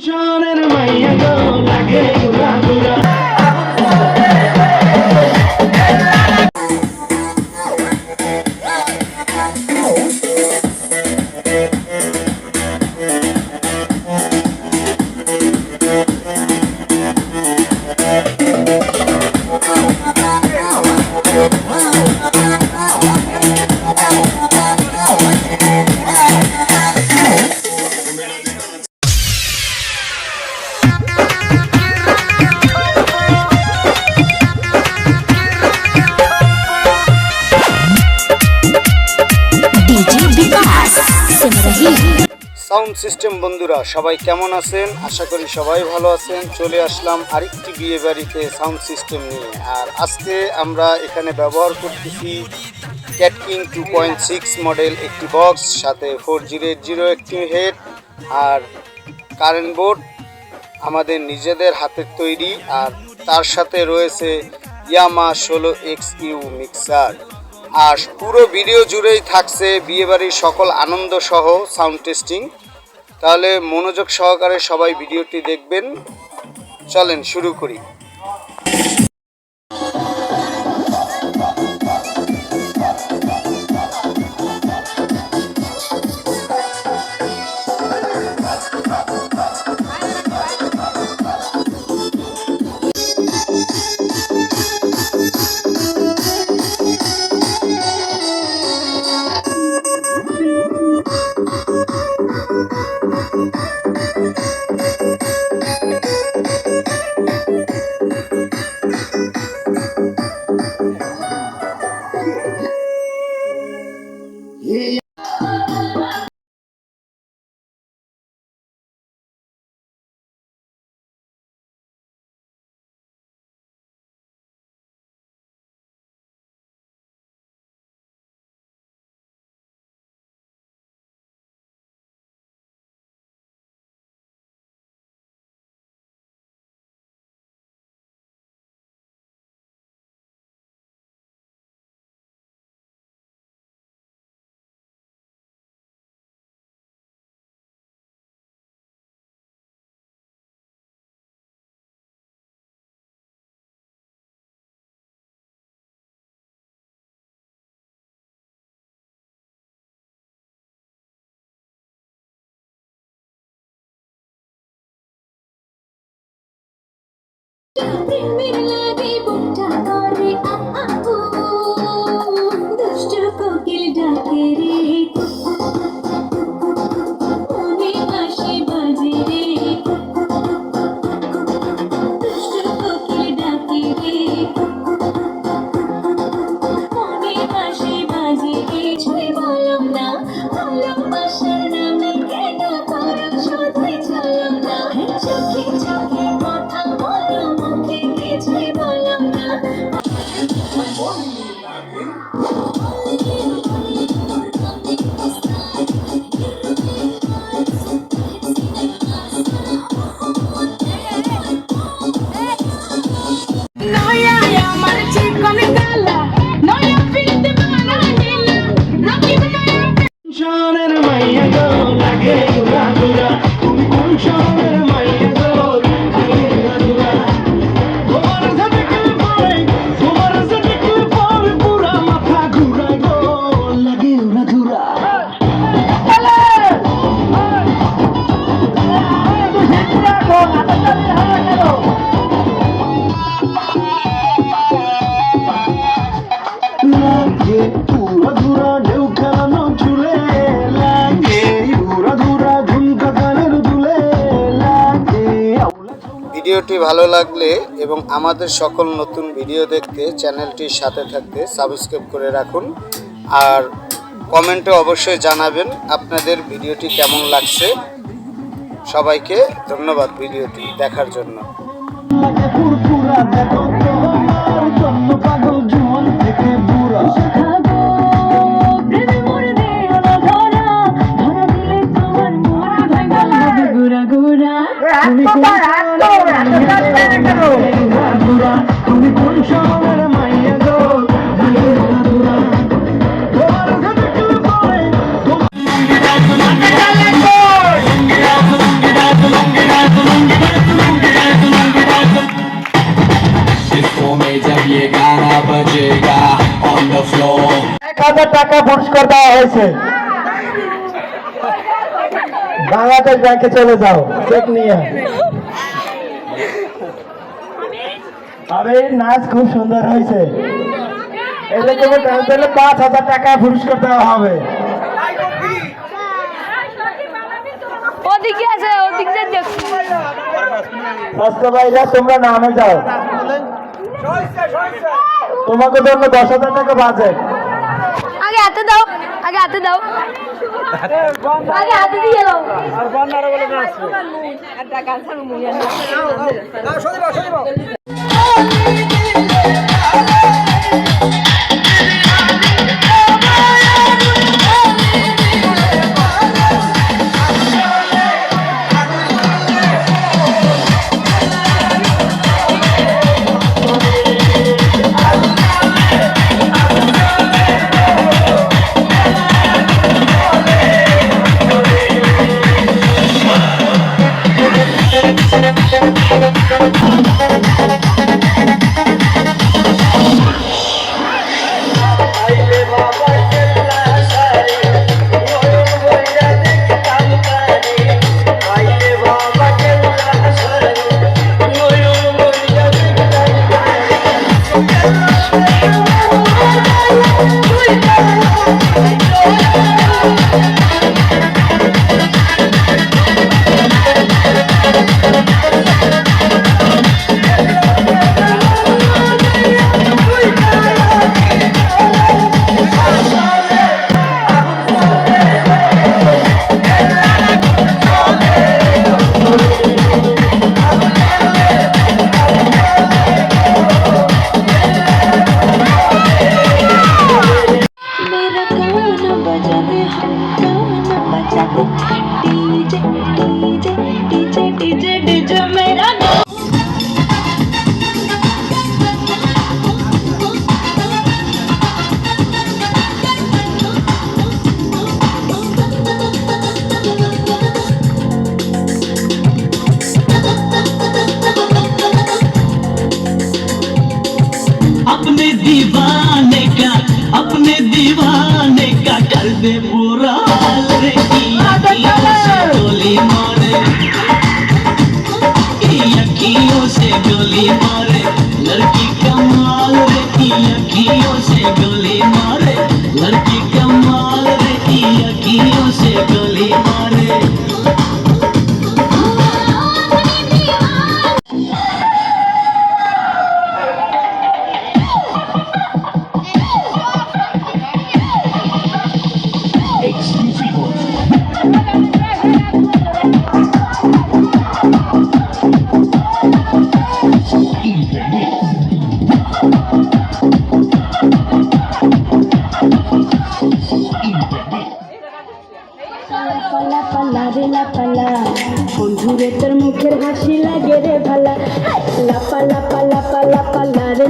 জানের মাইয়া গো লাগে গুলা গুলা। সাউন্ড সিস্টেম বন্ধুরা সবাই কেমন আছেন? আশা করি সবাই ভালো আছেন। চলে আসলাম আরেকটি বিয়ে বাড়িতে সাউন্ড সিস্টেম নিয়ে। আর আজকে আমরা এখানে ব্যবহার করতেছি ক্যাটকিং 2.6 মডেল একটি বক্স, সাথে 4080 একটি হেড আর কারেন্ট বোর্ড আমাদের নিজেদের হাতের তৈরি। আর তার সাথে রয়েছে ইয়ামা 16XU মিক্সার। আর পুরো ভিডিও জুড়েই থাকছে বিয়েবাড়ির সকল আনন্দ সহ সাউন্ড টেস্টিং। তাহলে মনোযোগ সহকারে সবাই ভিডিওটি দেখবেন। চলেন শুরু করি। জানের মাইয়া গো লাগে গুলা গুলা। তুমি কোন শহরের মাইয়া গো লাগে গুলা গুলা। তোমার সাথে কি পড়ে, তোমার সাথে কি পড়ে, পুরা মাথা ঘুরায় গো লাগে উড়া ধুরা। লাগে পুরা ধুরা ঢেউ খেলানো চুলে, লাগে উড়া ধুরা ঝুমকা কানের দুলে, লাগে। ভিডিওটি ভালো লাগলে এবং আমাদের সকল নতুন ভিডিও দেখতে চ্যানেলটির সাথে থাকতে সাবস্ক্রাইব করে রাখুন। আর কমেন্টে অবশ্যই জানাবেন আপনাদের ভিডিওটি কেমন লাগছে। সবাইকে ধন্যবাদ ভিডিওটি দেখার জন্য। পাগল জীবন থেকে বুড়া তুমি কোন শহরের মাইয়া গো তোমার बजेगा on the floor 1000 টাকা পুরস্কার দেওয়া হয়েছে। বাংলাদেশ ব্যাংকে চলে যাও চেক নিয়ে। আরে নাচ খুব সুন্দর হয়েছে। এতে তুমি ডান্স দিলে 5000 টাকা পুরস্কার দেওয়া হবে। ওদিকে আছে ওদিকে দেখছি স্বাস্থ্য ভাইরা তোমরা নামে যাও। তোমাকে জন্য 10,000 টাকা বাজেট। আগে হাতে দাও আগে হাতে দাও আগে হাতে দিয়ে দাও আর বন্যারে বলে না আছে। একটা গান ছাড়ো মুইয়া না সরিবা সরিবা। अपने दीवाने का कर दे पूरा हाल रे अखियों से गोली मारे अखियों से गोली मारे लड़की कमाल रे अखियों से गोली मारे लड़की कमाल रे अखियों से गोली मारे পালা পালা রে লাপালা বন্ধুরে তোর মুখের হাসি লাগে রে ভালা লাপালা পালা পালা পালা রে